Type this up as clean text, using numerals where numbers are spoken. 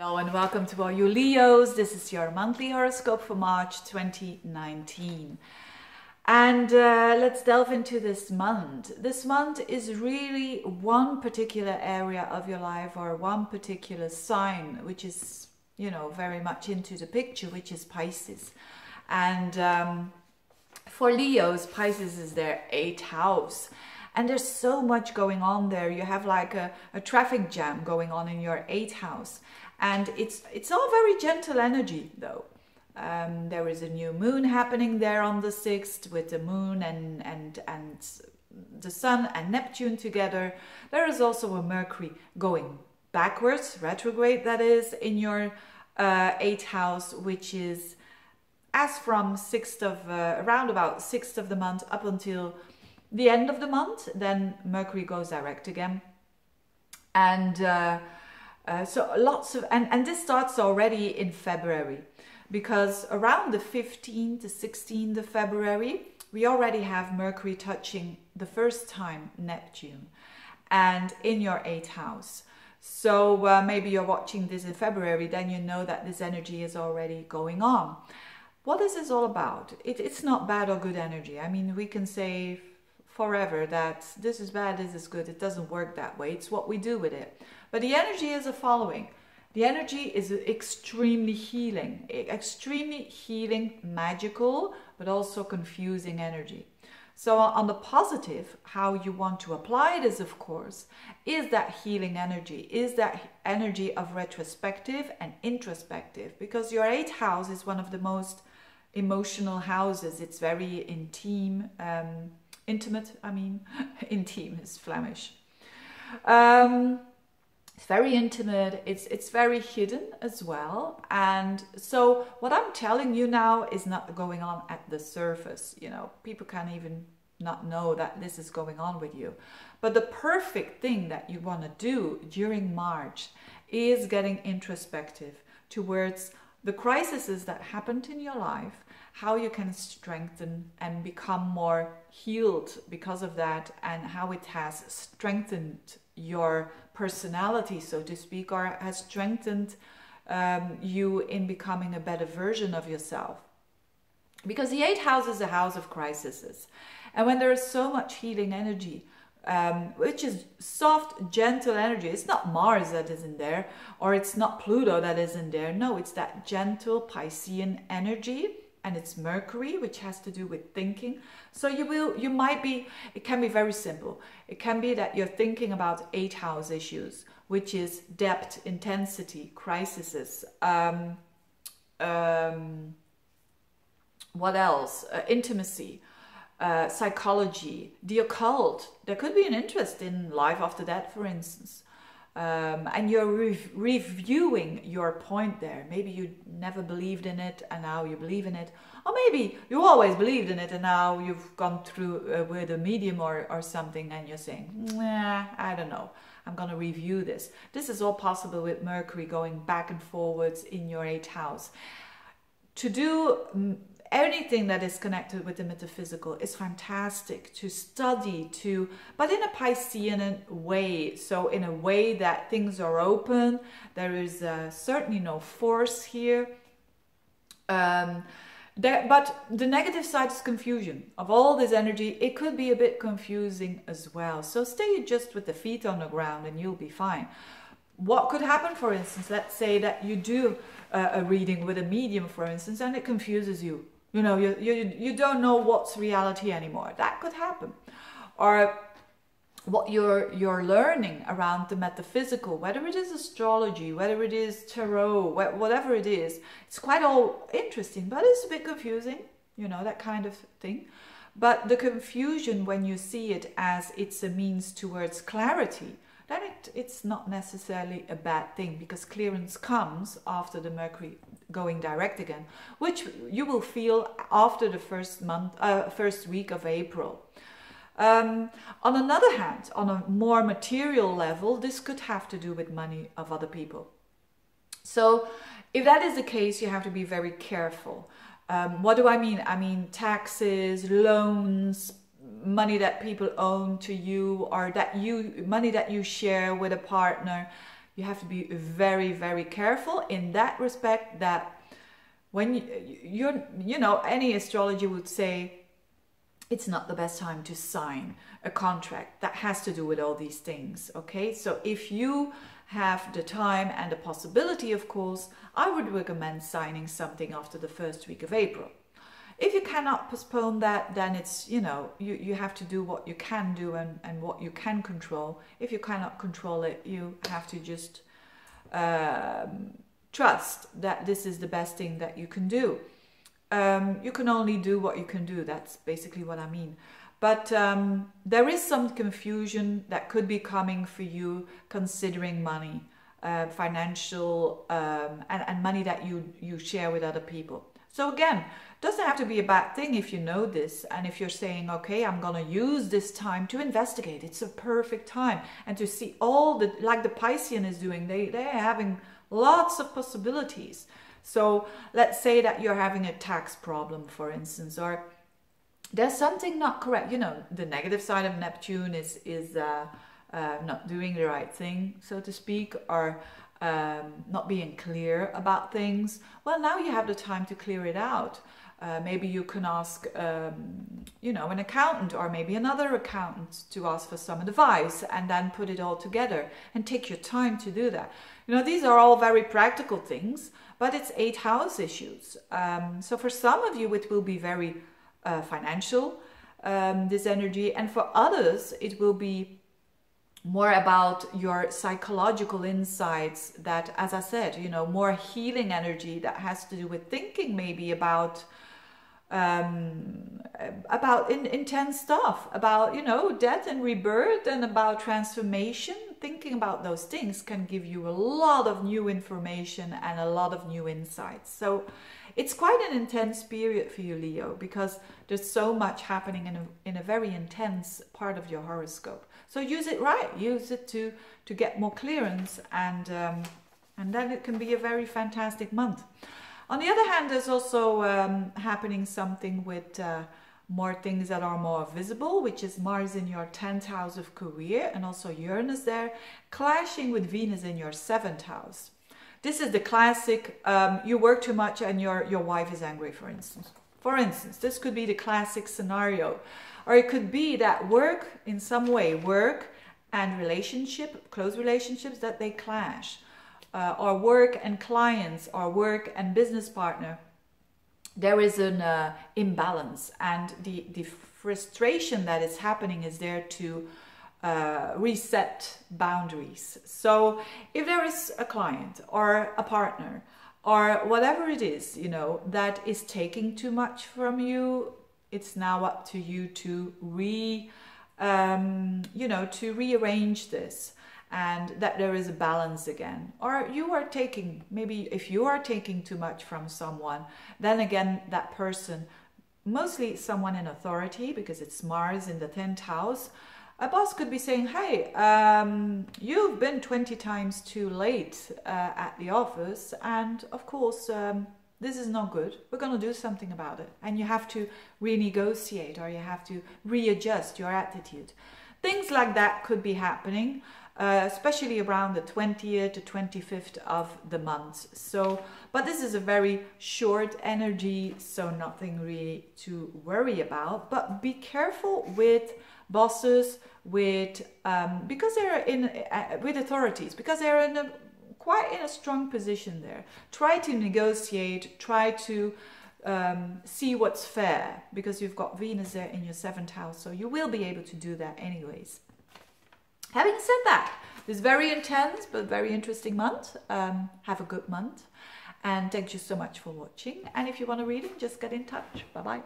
Hello and welcome to all you Leos. This is your monthly horoscope for March 2019. And let's delve into this month. This month is really one particular area of your life or one particular sign, which is, very much into the picture, which is Pisces. And for Leos, Pisces is their 8th house. And there's so much going on there. You have like a traffic jam going on in your 8th house. And it's all very gentle energy though. There is a new moon happening there on the 6th with the moon and the sun and Neptune together. There is also a Mercury going backwards, retrograde that is, in your 8th house, which is as from around about 6th of the month up until the end of the month. Then Mercury goes direct again. And so lots of, and this starts already in February, because around the 15th to 16th of February, we already have Mercury touching the first time Neptune and in your 8th house. So maybe you're watching this in February, then you know that this energy is already going on. What is this all about? It's not bad or good energy. I mean, we can say forever that this is bad, this is good. It doesn't work that way. It's what we do with it. But the energy is the following. The energy is extremely healing, magical, but also confusing energy. So on the positive, how you want to apply this, of course, is that healing energy, is that energy of retrospective and introspective, because your 8th house is one of the most emotional houses. It's very intimate, intim is Flemish. It's very intimate, it's very hidden as well. And so what I'm telling you now is not going on at the surface. People can't even not know that this is going on with you. But the perfect thing that you want to do during March is getting introspective towards the crises that happened in your life, how you can strengthen and become more healed because of that, and how it has strengthened your personality, so to speak, or has strengthened you in becoming a better version of yourself. Because the 8th house is a house of crises. And when there is so much healing energy, which is soft, gentle energy, it's not Mars that is in there, or it's not Pluto that is in there. No, it's that gentle Piscean energy. And it's Mercury, which has to do with thinking. So it can be very simple. It can be that you're thinking about 8th house issues, which is depth, intensity, crises. What else? Intimacy, psychology, the occult. There could be an interest in life after that, for instance. And you're reviewing your point there. Maybe you never believed in it and now you believe in it. Or maybe you always believed in it and now you've gone through with a medium or something and you're saying, nah, I don't know. I'm going to review this. This is all possible with Mercury going back and forwards in your 8th house. To do anything that is connected with the metaphysical is fantastic to study, but in a Piscean way. So in a way that things are open. There is certainly no force here. But the negative side is confusion of all this energy. It could be a bit confusing as well. So stay just with the feet on the ground and you'll be fine. What could happen, for instance, let's say that you do a reading with a medium, for instance, and it confuses you. You don't know what's reality anymore. That could happen. Or what you're learning around the metaphysical, whether it is astrology, whether it is tarot, whatever it is, it's quite all interesting, but it's a bit confusing, that kind of thing. But the confusion, when you see it as it's a means towards clarity, then it's not necessarily a bad thing, because clearance comes after the Mercury going direct again, which you will feel after the first week of April. On another hand, on a more material level, this could have to do with money of other people. So if that is the case, you have to be very careful. What do I mean? I mean taxes, loans, money that people own to you, or money that you share with a partner. you have to be very, very careful in that respect, that when you know, any astrologer would say it's not the best time to sign a contract that has to do with all these things. Okay, so if you have the time and the possibility, of course, I would recommend signing something after the first week of April. If you cannot postpone that, then it's, you know, you have to do what you can do and what you can control. If you cannot control it, you have to just trust that this is the best thing that you can do. You can only do what you can do. That's basically what I mean. But there is some confusion that could be coming for you considering money, financial and money that you share with other people. So again, doesn't have to be a bad thing if you know this, and if you're saying, okay, I'm gonna use this time to investigate. It's a perfect time, and to see all the, like the Piscean is doing, they're having lots of possibilities. So let's say that you're having a tax problem, for instance, or there's something not correct. You know, the negative side of Neptune is not doing the right thing, so to speak, or not being clear about things. Well, now you have the time to clear it out. Maybe you can ask, you know, an accountant, or maybe another accountant, to ask for some advice, and then put it all together and take your time to do that. You know, these are all very practical things, but it's 8th house issues. So for some of you, it will be very financial, this energy, and for others, it will be more about your psychological insights, that, as I said, you know, more healing energy that has to do with thinking maybe about intense stuff, about, you know, death and rebirth, and about transformation. Thinking about those things can give you a lot of new information and a lot of new insights. So it's quite an intense period for you, Leo, because there's so much happening in a very intense part of your horoscope. So use it right, use it to get more clearance, and then it can be a very fantastic month. On the other hand, there's also happening something with more things that are more visible, which is Mars in your 10th house of career, and also Uranus there, clashing with Venus in your 7th house. This is the classic, you work too much and your wife is angry, for instance. For instance, this could be the classic scenario. Or it could be that work, in some way, work and relationship, close relationships, that they clash. Or work and clients, or work and business partner. There is an imbalance, and the frustration that is happening is there to reset boundaries. So if there is a client or a partner or whatever it is, you know, that is taking too much from you, it's now up to you to to rearrange this, and that there is a balance again. Or you are taking, maybe if you are taking too much from someone, then again that person, mostly someone in authority, because it's Mars in the 10th house, a boss could be saying, hey, you've been 20 times too late at the office, and of course this is not good. We're going to do something about it. And you have to renegotiate, or you have to readjust your attitude. Things like that could be happening, especially around the 20th to 25th of the month. So, but this is a very short energy, so nothing really to worry about. But be careful with bosses, with because they're in with authorities, because they're in quite in a strong position there. Try to negotiate, try to see what's fair, because you've got Venus there in your 7th house, so you will be able to do that anyways. Having said that, this very intense but very interesting month. Have a good month, and thank you so much for watching. And if you want a reading, just get in touch. Bye bye.